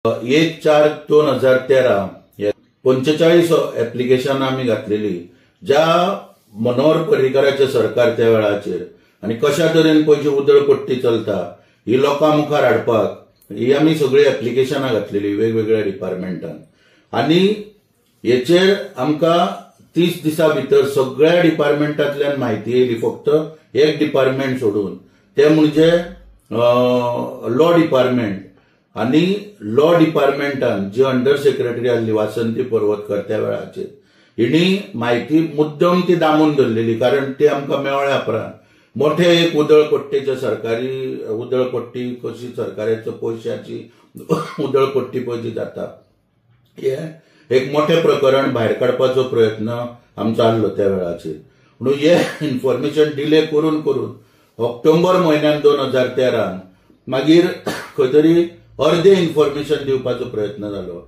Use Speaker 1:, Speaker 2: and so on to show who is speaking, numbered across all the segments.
Speaker 1: 1/4/2013 45 application आम्ही घातलेली ज्या मनोहर पर्रीकाराचे सरकार त्या वेळाचेर आणि कशा तरेन पयलीं उदळपट्टी चलता ही लोकां मुखार हाडपाक ही आमी सगळी ऍप्लिकेशनां घातलेली वेगवेगळ्या डिपार्टमेंटान आणि हेचेर आमकां 30 दिसां भितर सगळ्या डिपार्टमेंटांतल्यान म्हायती येयली फक्त एक डिपार्टमेंट सोडून ते म्हणजे लॉ डिपार्टमेंट आणि लॉ डिपार्टमेंटान जी अंडर सेक्रेटरी आसली वासंती पर्वतकर त्या वेळाचेर हिणी म्हायती मुद्दम ती दामून धरलेली कारण ती आमकां मेवळ्या उपरांत मोठे एक उदळपट्टेचे सरकारी उदळपट्टी कशी सरकाराच्या पयशांची उदळपट्टी पळय जी जाता हे एक मोठे प्रकरण भायर काडपाचो प्रयत्न आमचो आसलो त्या वेळाचेर म्हणून हे इन्फॉर्मेशन डिले करून करून ऑक्टोबर म्हयन्यान 2013 मागीर खंय तरी अर्धे इन्फॉर्मेशन दिवपाचो प्रयत्न जालो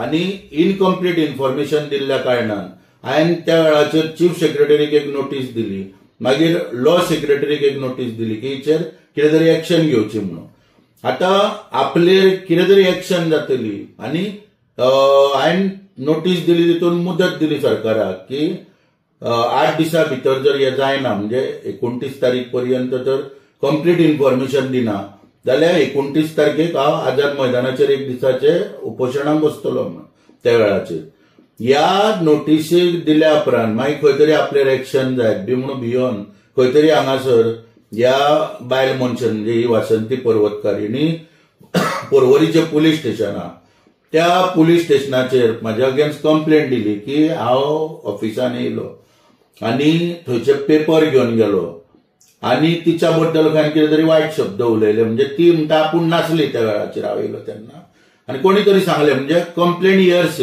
Speaker 1: आणि इनकम्प्लीट इन्फॉर्मेशन दिल्ल्या कारणान हांवें त्या वेळाचेर चीफ सेक्रेटरीक एक नोटीस दिली मागीर लॉ सेक्रेटरीक एक नोटीस दिली की हेचेर कितें तरी एक्शन घेवची म्हणून आता आपले कितें तरी एक्शन जातली आणि हांवें नोटीस दिली तितून मुदत दिली सरकाराक की 8 दिसां भितर जर हे जायना म्हणजे 29 तारीख पर्यंत जर कंप्लीट इन्फॉर्मेशन दिना जाल्यार 29 तारखेक हांव आझाद मैदानाचेर एक दिसाचे उपोशणाक बसतलो म्हणून त्या वेळाचेर ह्या नोटीसी दिल्या उपरांत मागीर खंय तरी आपल्यार एक्शन जायत बी म्हणून भियोन खंय तरी हांगासर ह्या बायल मनशान म्हणजे ही वासंती पर्वतकार हिणी पर्वरीचे पुलीस स्टेशन आहा त्या पुलीस स्टेशनाचेर म्हाज्या अगेन्स्ट कंप्लेंट दिली की हांव ऑफिसान येयलो आणि थंयचे पेपर घेवन गेलो आणि तिच्या बद्दल खंय कितें तरी वायट शब्द उलयले म्हणजे ती म्हणटा आपूण नासली त्या वेळाचेर हांव येयलो तेन्ना आनी कोणी तरी सांगलें म्हणजे कंप्लेंट इयर्स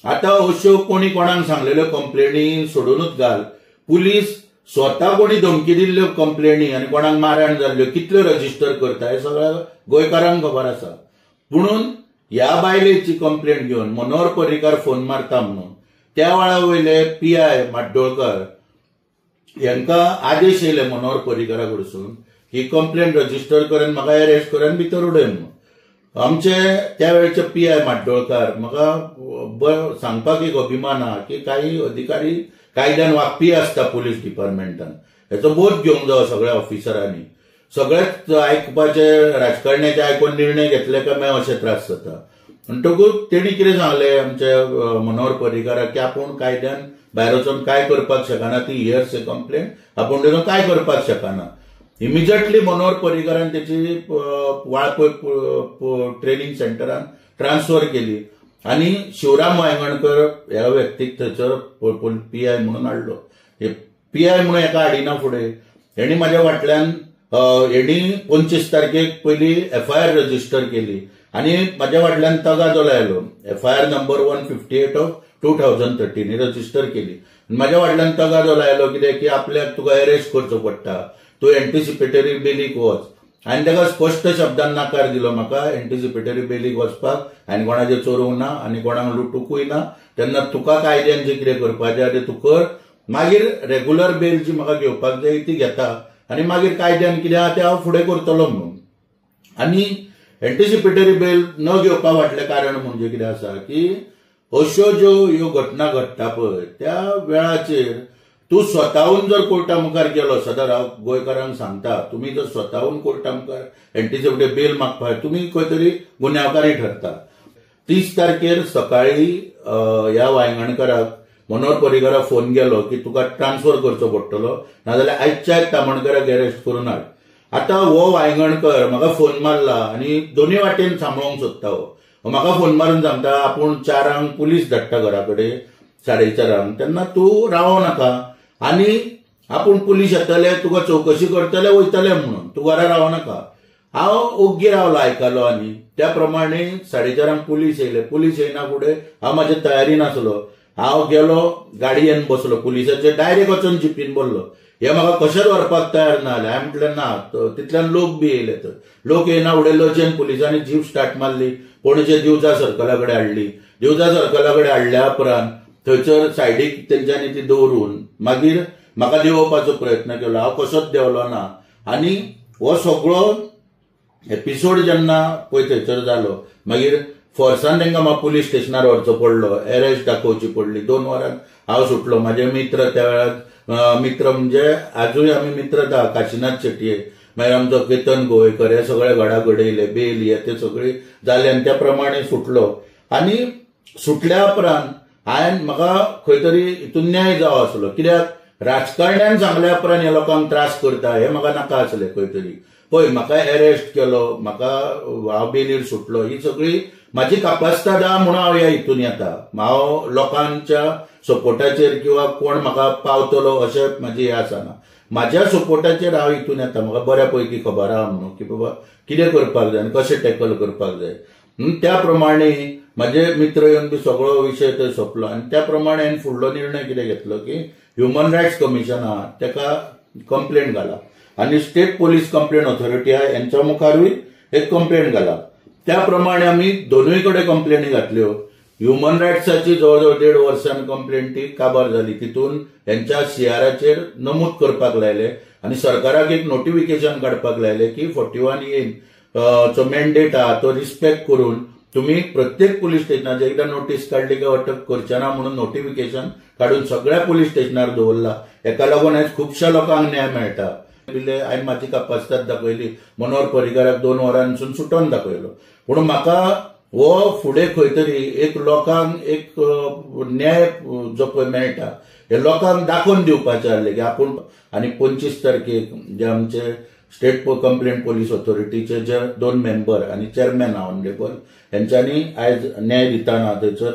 Speaker 1: आता अश्यो कोणी कोणाक सांगलेल्यो कंप्लेनी सोडूनच घाल पुलीस स्वता कोणी धमकी दिल्ल्यो कंप्लेनी आनी कोणाक मारहाण जाल्ल्यो कितल्यो रजिस्टर करता हे सगळ्या गोंयकारांक खबर आसा म्हणून ह्या बायलेची कंप्लेंट घेवन मनोहर पर्रीकार फोन मारता म्हणून त्या वेळा वयले PI माड्डोळकर हांकां आदेश येयले मनोहर पर्रीकारा कडसून ही कंप्लेंट रजिस्टर करून म्हाका अरेस्ट करून भितर उडय म्हणून आमचे त्या वेळचे PI माड्डोळकार म्हाका सांगपाक एक अभिमान आहा की काही अधिकारी कायद्यान वागपी आसता पुलीस डिपार्टमेंटान हेचो बोध घेवंक जाय सगळ्या ऑफिसरांनी सगळेच आयकपाचे राजकारण्याचे आयकून निर्णय घेतले काय मागीर अशे त्रास जाता म्हणटकूच तेणी कितें सांगले आमचे मनोहर पर्रीकाराक की आपूण कायद्यान भायर वचून काय करपाक शकना ती इयर्स कंप्लेंट आपूण तेजो काय करपाक शकना इमिजिएटली मनोहर पर्रीकारान तेची वाळपय ट्रेनिंग सेंटरान ट्रान्सफर केली आणि शिवराम वांयगणकर ह्या व्यक्तीक थंयसर PI म्हणून हाडलो PI म्हणून एका हाडिना फुडें हेणी म्हाज्या फाटल्यान हेणी 25 तारखेक पयली FIR रजिस्टर केली आणि म्हाज्या फाटल्यान तगाजो लायलो FIR नंबर 158/2013 रजिस्टर केली म्हाज्या फाटल्यान तगाजो लायलो कित्याक की आपल्याक तुका अरेस्ट करचो पडटा तूं एंटिसिपेटरी बेलीक वच हांवें ताका स्पश्ट शब्दान नाकार दिलो म्हाका एंटिसिपेटरी बेलीक वचपाक हांवें कोणाचें चोरूंक ना आनी कोणाक लुटूंकूय ना तेन्ना तुका कायद्यान जें कितें करपाचें तें तूं कर मागीर रेग्युलर बेल जी म्हाका घेवपाक जाय ती घेता आनी मागीर कायद्यान कितें आहा तें हांव फुडें करतलो म्हणून आनी एंटिसिपेटरी बेल न घेवपा फाटलें कारण म्हणजे कितें आसा की अश्यो ज्यो ह्यो घटना घडटा पळय त्या वेळाचेर तूं स्वताहून जर कोर्टा मुखार गेलो सदर हांव गोंयकारांक सांगता तुमी जर स्वताहून कोर्टा मुखार एंटिसिपेटरी बेल मागपाक तुमी खंय तरी गुन्यांवकारी ठरता 30 तारखेर सकाळी ह्या वांयगणकाराक मनोहर पर्रीकाराक फोन गेलो की तुका ट्रान्सफर करचो पडटलो नाजाल्यार आयच्या तामणकराक अरेस्ट करून हाड आता हो वांयगणकर म्हाका फोन मारला आनी दोनूय वाटेन सांबाळूंक सोदता हो म्हाका फोन मारून सांगता आपूण 4 पुलीस धाडटा घरा कडेन 4:30 तेन्ना तूं रावो नाका आनी आपूण पुलीस येतले तुका चौकशी करतले वयतले म्हणून तूं घरा रावो नाका हांव ओग्गी रावलो आयकलो आनी त्या प्रमाणे 4:30 पुलीस येयले पुलीस येयना फुडें हांव म्हाजे तयारीन आसलो हांव गेलो गाडयेन बसलो पुलिसाचे डायरेक्ट वचून जिपीन बसलो हे म्हाका कशेंच व्हरपाक तयार ना जालें हांवें म्हटलें ना तितल्यान लोक बी येयले तर लोक येयना फुडें लजेन पुलिसांनी जीप स्टार्ट मारली पणजे दिवजा सर्कला कडेन हाडली दिवजा सर्कला कडेन हाडल्या उपरांत थंयसर सायडीक तेंच्यांनी ती दवरून मागीर म्हाका देंवोवपाचो प्रयत्न केलो हांव कसोच देंवलो ना आनी हो सगळो एपिसोड जेन्ना पळय थंयसर जालो मागीर फोर्सान तांकां म्हाका पुलीस स्टेशनार व्हरचो पडलो, अरेस्ट दाखोवची पडली. 2 वरांत हांव सुटलो. म्हाजे मित्र त्या वेळार मित्र म्हणजे आजूय आमी मित्र आहा, काशीनाथ शेटये, मागीर आमचो केतन गोवेकर, हे सगळे घडाघडयले, बेल हे ते सगळी जाले आनी त्या प्रमाणे सुटलो. आनी सुटल्या उपरांत म्हाका खंय तरी हितून न्याय जावो आसलो. कित्याक राजकारण्यान सांगल्या उपरांत हे लोकांक त्रास करता हे म्हाका नाका आसलें खंय तरी. पळय, म्हाका अरेस्ट केलो, म्हाका हांव बेलीर सुटलो, ही सगळी म्हाजी कापासिताद आहा म्हणून हांव ह्या हितून येता. हांव लोकांच्या सपोर्टाचेर किंवा कोण म्हाका पावतलो अशें म्हाजी हें आसना. म्हाज्या सपोर्टाचेर हांव हितून येता. म्हाका बऱ्यापैकी खबर आहा म्हणून की बाबा कितें करपाक जाय आनी कशें टॅकल करपाक जाय. त्या प्रमाणे म्हाजे मित्र येवन बी सगळो विशय थंय सोंपलो. आनी त्या प्रमाणे हांवें फुडलो निर्णय कितें घेतलो की ह्युमन रायट्स कमिशन आहा ताका कंप्लेंट घाला आनी स्टेट पोलीस कंप्लेंट ऑथॉरिटी आहा यांच्या मुखारूय एक कंप्लेंट घाला. त्या प्रमाणे आमी दोनूय कडेन कंप्लेंटी घातल्यो. ह्युमन रायट्साची जवळजवळ 1.5 वर्सान कंप्लेंटी काबार जाली. तितून यांच्या सीआराचेर नमूद करपाक लायले आनी सरकाराक एक नोटिफिकेशन काडपाक लायले की 41A चो मॅन्डेट आहा तो रिस्पेक्ट करून तुम्ही प्रत्येक पोलीस स्टेशनाचेर एकदा नोटीस काढली की अटक करचे ना म्हणून नोटिफिकेशन काढून सगळ्या पोलीस स्टेशनार दवरला. हेका लागून आयज खुबश्या लोकांक न्याय मेळटा. हांवें म्हाजी कापासिताद दाखयली. मनोहर पर्रीकाराक 2 वरांसून सुटोवन दाखयलो. पूण म्हाका हो फुडें खंय तरी एक लोकांक एक न्याय जो पळय मेळटा हे लोकांक दाखोवन दिवपाचें आसलें की आपूण. आनी 25 तारखेक जे आमचे स्टेट कंप्लेंट पोलीस ऑथॉरिटीचे जे 2 मेंबर आनी चेअरमॅन ऑनरेबल यांच्यांनी आयज न्याय दिताना थंयसर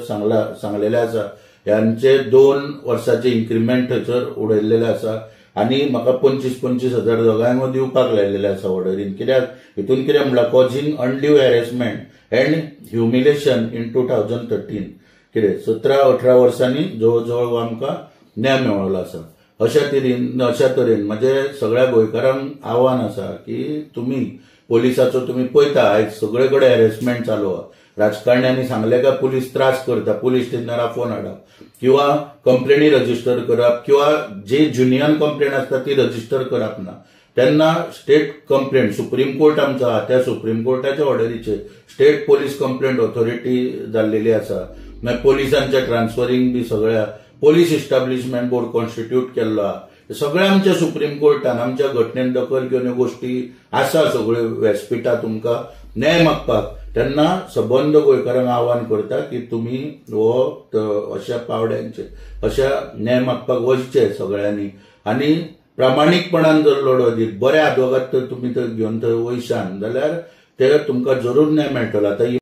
Speaker 1: सांगलेलें आसा ह्यांचे 2 वर्साचे इन्क्रिमेंट थंयसर उडयल्लेले आसा आनी म्हाका 25,000 दोगांयक दिवपाक लायलेले आसा ऑर्डरीन. कित्याक हितून कितें म्हणल्यार causing undue harassment and humiliation in 2013 कितें 17-18 वर्सांनी जवळ आमकां न्याय मेळ्ळो आसा. अशा तरेन म्हणजे सगळ्या गोंयकारांक आव्हान आसा की तुम्ही पोलिसाचो तुम्ही पळयता आयज सगळे कडेन हॅरेसमेंट चालू आहा. राजकारण्यांनी सांगले काय पुलीस त्रास करता, पुलीस स्टेशनार फोन हाडप किंवा कंप्लेनी रजिस्टर करप किंवा जे जुनियन कंप्लेंट आसता ती रजिस्टर करप ना. तेन्ना स्टेट कंप्लेंट सुप्रीम कोर्ट आमचो आहा त्या सुप्रीम कोर्टाच्या ऑर्डरीचेर स्टेट पोलीस कंप्लेंट ऑथॉरिटी जाल्लेली आसा. मागीर पोलिसांच्या ट्रान्सफरींग बी सगळ्या पोलीस इस्टॅब्लिशमेंट बोर्ड कॉन्स्टिट्यूट केल्लो आहा. सगळ्या आमच्या सुप्रीम कोर्टान आमच्या घटनेन दखल घेवन ह्यो गोष्टी आसा सगळ्यो व्यासपीठां तुमकां न्याय मागपाक. तेन्ना सबंद गोंयकारांक आव्हान करता की तुम्ही अशा पावड्यांचे अशा न्याय मागपाक वचचे सगळ्यांनी आनी प्रामाणीकपणान जर लढो दीत बऱ्या आदवोगाद तर तुमी तर घेवन थंय वयशान जाल्यार ते तुमकां जरूर न्याय मेळटलो. आतां